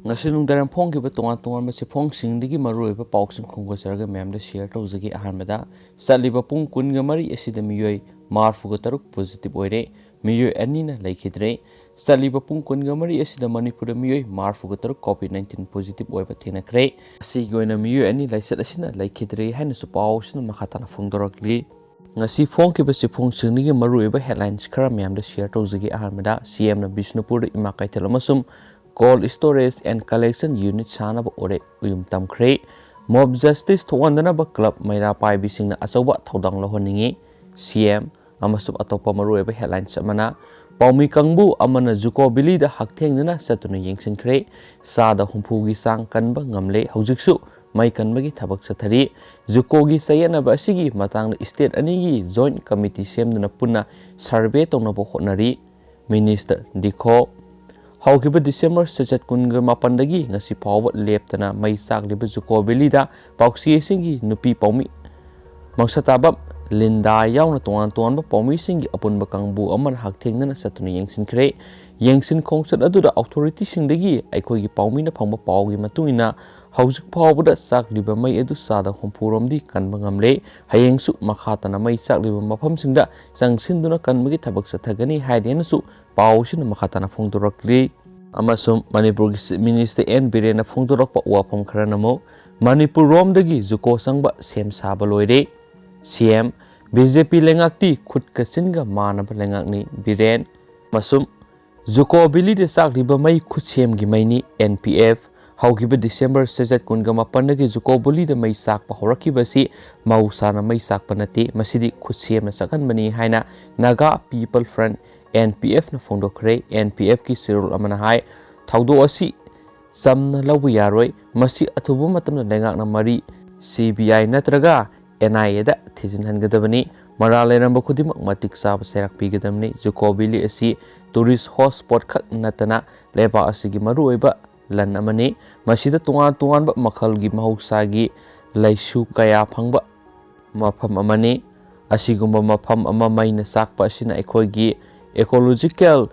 ngasi nungdaram phonggiba tonga tonga ma sifong singdigi maruiba pauksim khonggojarga memda share tawjagi ahanmada saliba pung kunga mari asida miyoi marfuga taruk positive oire miyoi anina laikhidre saliba pung kunga mari asida manipura miyoi marfuga taruk covid-19 positive oiba thinakre asigi oina miyoi ani laisat asina laikhidre haina su pausina makhatana phongdorakli ngasi phongkiba sifong singdigi maruiba headlines khara memda share tawjagi ahanmada CM na Bishnupur ima kaithal amasum cold storage and collection unit sanaba ore uyum tamkhre mob justice thongandana club maira pai bisingna achoba thodang lohoningi CM amasub atopa marueba headlines amana paumi kangbu amana juko bili da hakthengna satuna yengsinkhre sada humpugi sang kanba ngamle hojiksu mai kanbagi thabak sathari juko gi sayana ba sigi matang state ani gi joint committee semduna punna survey tongnabo honari minister dikho haukiba December sachat kunga mapandagi ngasi pawba leptana mai sakliba juko belida pauksi singi nupi paumi mangsatabab linda yauna tongan tonba paumi singi apunba kangbu aman hakthengna satuna yengsinkhre yengsin khongsat aduda authority singdagi aikhogi paumi na phangba pawgi matuina haujik pawbada sakliba mai edu sada humpuromdi kanba ngamle hayengsu makhatana mai sakliba mafam singda sangsinduna kanbagi thabak sathagani haidenasu pausina makhatana phongdorakli amasum Manipur Minister N Birena phongdorakpa wafam kharanamo Manipur romdagi juko sangba sem saba loire CM BJP lengakti khutka singa manaba lengakni Biren masum juko bili de sakliba mai khutchem gi maini NPF haugiba December sejat kunga mapandagi juko buli da mai sakpa horakibasi mausana mai sakpa nati masidi khutchem na sakanbani haina Naga People Front NPF na phongdokre NPF ki sirul amana hai thaudo asi samna lawu yaroi masi athubu matamna lengakna mari CBI natraga NIA da thijin hangadabani maraleram bakhudimak matik sab serak pigadamni juko bili asi tourist hotspot khak natana leba asigi maru oiba lan amani masida tungan tungan ba makhalgi mahuksagi laisu kaya phangba mafam amani asigumba mafam ama maina sakpa asina ekhoigi ecological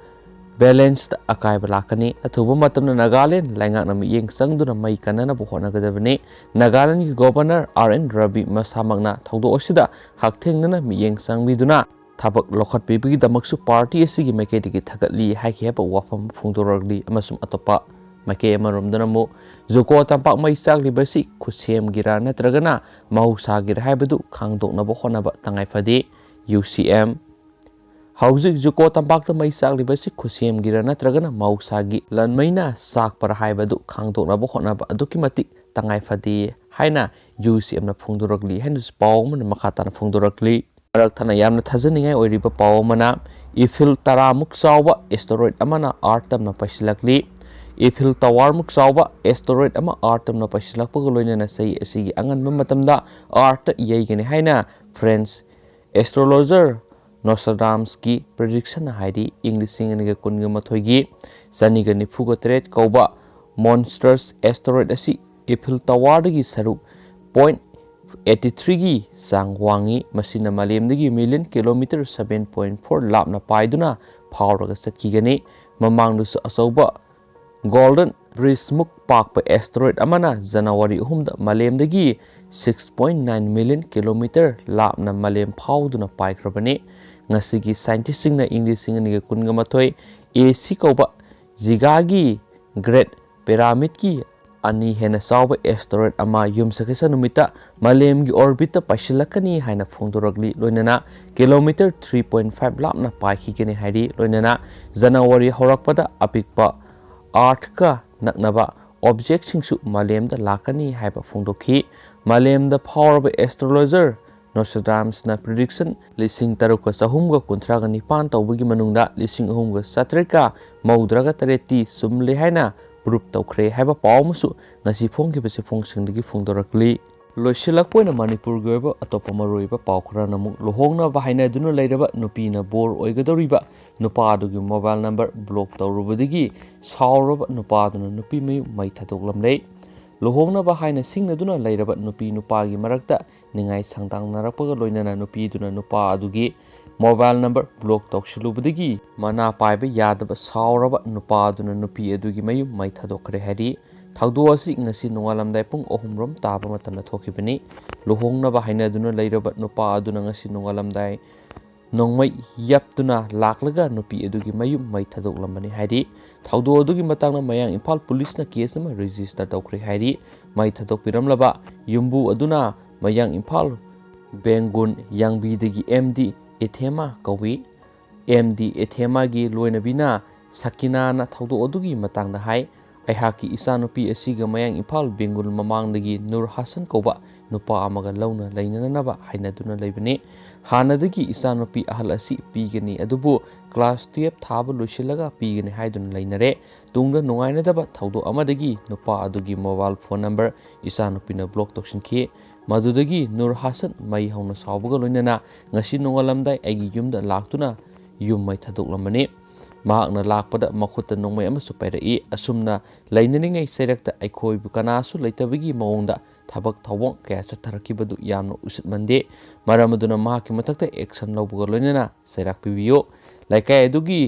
balanced akai balakani athuba matamna Nagaland laingakna miyeng sangduna mai kanana bu honagadabani Nagaland ki governor RN Ravi masamagna thaudo osida hakthengna miyeng sangbiduna thabak lokhat pibigi damaksu party asigi makedigi thagatli haikeba wafam phungdoragli amasum atopa make amaromdana mo juko tampak mai sakli basi khusem gira natragana mahusa gira haibadu khangdokna bo honaba tangai fadi UCM Haujik juko tampak mai sakli basi khusem gira natragana mausagi lanmaina sak para haibadu khangdokna bo honaba aduki matik tangai fadi haina UCM na phungdoragli haina spawman makhatana phungdoragli arak thana yamna thajaningai oiriba pawmana ifil taramuk chawba asteroid amana artam na pasilakli Eiffel Tower muk chawba asteroid ama artam na pasilakpa loinana sei asigi anganba matamda art yeigani haina French astrologer Nostradamus ki prediction haidi English iniga kunga mathoigi saniga nifuga tret kauba monsters asteroid asi Eiffel Tower dagi saruk 0.83 gi sangwangi masina malemdagi million kilometer 7.4 lapna paiduna phawraga satkigani mamangdusa asauba Golden Bridge muk pakpa asteroid amana January 3 malemdagi 6.9 million kilometer lapna malem phawduna paikrabani ngasigi scientist singna English singani kunga mathoi AC kauba Zigagi Great Pyramid ki ani hena sawba asteroid ama yumsakesa numita malemgi orbit pasilakani haina phongdoragli loinana kilometer 3.5 lapna paikigani haidi loinana January horakpada apikpa Earth ka naknaba object singsu malemda lakani haiba phongdokhi malemda phawraba astrologer Nostradamus na prediction lising taruka sahumga kuntraga nipan tawbagi manungda lising ahumga satrika maudraga tareti sumle haina proof tawkhre haiba pawmusu ngasi phongkibase phongsingdagi phongdorakli loisilakpoina Manipur goiba atopa maroiba pawkhra namuk lohongna bahaina duna leiraba nupina bor oigadoriba nupadugi mobile number block tawrubadigi sauraba nupaduna nupi mayu mai thadoklamlei lohongna bahaina singna duna leiraba nupi nupagi marakta ningai sangtang narakpaga loinana nupi duna nupa adugi mobile number block तौसिलुबदगी मना पाइब यादब सावरब नुपा अदुना नुपी अदुगी मयुम मै थादोखरे हारि थौदो असि ngasi नोंगालमदाय पुंग अहुमरम ताब मतमना थोखिबनि लुहोंगनबा हाइनदुना लैरब नुपा अदुना ngasi नोंगालमदाय नोंमै याप्तुना लाक्लगा नुपी अदुगी मयुम मै थादोकलमबनि हारि थौदो अदुगी मतांगना मयांग Imphal पुलिसना case नमा register तौखरे हारि मै थादोकपिरमलबा युम्बु अदुना मयांग Imphal बेंगुन यांगबीदगी MD एथेमा कौवी MD एथेमा की लोइनबीना सकिनाना थौदो अदुगी मतांगदा हाई अहाकी इसानुपी असिगा मयांग इम्फाल बेंगुल ममांगदगी नूर हासन कौबा नुपा अमगा लौना लैननबा हाइनदुना लैबने हानदगी इसानुपी अहल असि पीगनी अदुबु क्लास 12 थाबा लोइसिलगा पीगनी हाइदुना लैनरे तुंगदा नुंगाइनदबा थौदो अमदगी नुपा अदुगी मोबाइल फोन नंबर इसानुपीना ब्लॉक तौसिनखि मदुदगी नूर हासन मई हौना सावबगा लोइनना ngasi नोंगालमदाय आइगी युमदा लाक्तुना युम मै थादोकलमबने महाकना लाकपदा मखुत्ता नोंमै अमसु पैरई असुमना लैननिङै सैरक्ता अखोइबु कनासु लैतबगी मओंगदा थबक थौबों कया चथरकिबदु यामनो उसितमंदे मरमदुना महाकी मथक्ता एक्शन लौबगा लोइनना सैराक पिबियो लाइकाय अदुगी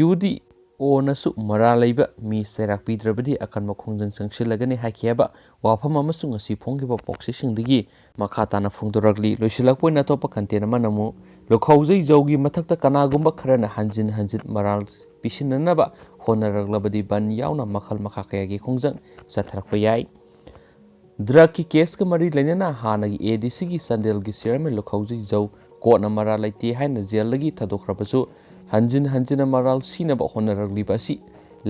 युदी ओनसु मरा लैबा मी सैराक पिद्रबदी अकनम खोंजंग संगसिलगने हाकियाबा वाफम अमसु ngasi फोंगिबा पॉक्सिसिंगदगी मखाताना फोंदोरगली लोइसिलकपोइन अतोपा कंटेन मनमु लोखौजै जौगी मथक्ता कनागुंबा खरना हंजिन हंजिन मराल पिसिननबा होनरगलबदी बन यावना मखल मखा कयागी खोंजंग चथरकपा याय ड्रग की केस का मरी लेना हानगी एडीसी की संदेल की चेयरमैन लोखौजै जौ कोर्ट मरा लैते हाइना जेलदगी थादोखरबसु हंजिन हंजिन मराल सीनब होनरगलीबसी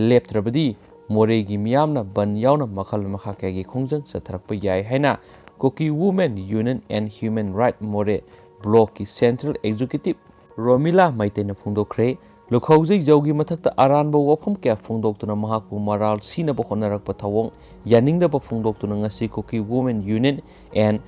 लेप्त्रबदी मोरेगी मियामना बन यावना मखल मखा कयागी खोंजंग चथरकपा याय हाइना Kuki women union and human right Moreh block की सेंट्रल एग्जीक्यूटिव रोमिला मैतेना फोंदोखरे लोखौजै जौगी मथक्ता अरानब वफम क्या फोंदोक्तुना महाकु मराल सीनब होनरकपा थवोंग यानिंगदब फोंदोक्तुना ngasi Kuki women union and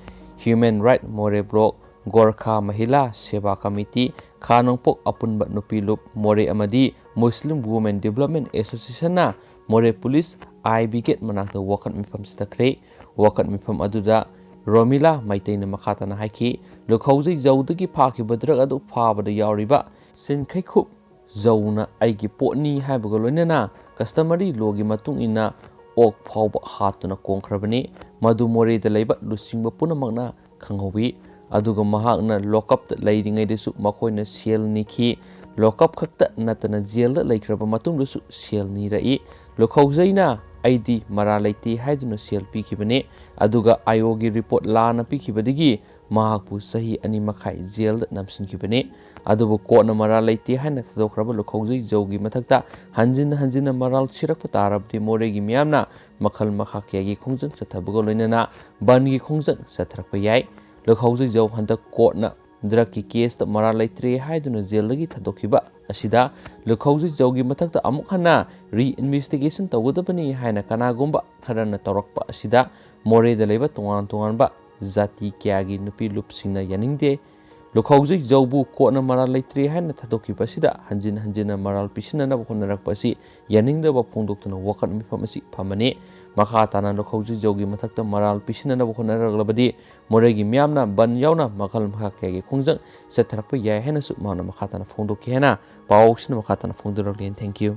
human right Moreh block Gorkha Mahila Seva committee खानोंपोक अपुनब नुपीलुप मोरे अमदी मुस्लिम वुमेन डेवलपमेंट एसोसिएशन ना मोरे पुलिस आई ब्रिगेड मनाक्ता वखत मिफम सितखरे वखत मिफम अदुदा रोमिला मैतेना मखाताना हाइखि लोखौजै जौदगी फाखिबा ड्रग अदु फाबदा यावरिबा सिनखैखुब जौना आइगी पोटनी हाइबगा लोइनना कस्टमरी लोगी मतुंग इना ओक फावबा हातुना कोंखरबने मधु मोरेदा लैबा लुसिंगबा पुनमकना खंगौबी अदुगा महाकना लॉकअप लैरिङैदसु मखोइना सेल निखि लॉकअप खक्ता नतना जेल लैख्रबा मतुंगदसु सेल निरई लोखौजैना आईडी मरा लैते हाइदुना सेल पीखिबने अदुगा आयोगी रिपोर्ट लाना पीखिबदगी महाकपु सही अनि मखाई जेल नमसिनखिबने अदुबु कोर्टना मरा लैते हाइना थादोखरबा लोखौजै जौगी मथक्ता हंजिन हंजिन मराल सिरकपा तारबदि मोरेगी मियामना मखल मखा कयागी खोंजंग चथबगा लोइनना बनगी खोंजंग चथरकपा याय लोखौजै जौ हंदक कोर्टना ड्रग की केस मरा लैत्रे हाइदुना जेलदगी थादोखिबा असिदा लोखौजै जौगी मथक्ता अमुक हन्ना री इन्वेस्टिगेशन तौगदबनी हाइना कनागुंबा खरना तौरकपा असिदा मोरेदा लैबा तोंगान तोंगानबा जाति क्यागी नुपी लुपसिंगना यानिंगदे लोखौजै जौबु कोर्टना मरा लैत्रे हाइना थादोखिबसिदा हंजिन हंजिन मराल पिसिननब होनरकपसि यानिंगदबा फोंदोक्तुना वखत मिफम असि फमने मखा ताना लोखौजै जौगी मथक्ता मराल पिसिननब होनरगलबदी मोरेगी मियामना बन यावना मखल मखा कयागी खोंजंग चथरकपा याय हाइनासु माना मखा ताना फोंदोखि हाइना पाउसिना मखा ताना फोंदोरगलेन थैंक यू।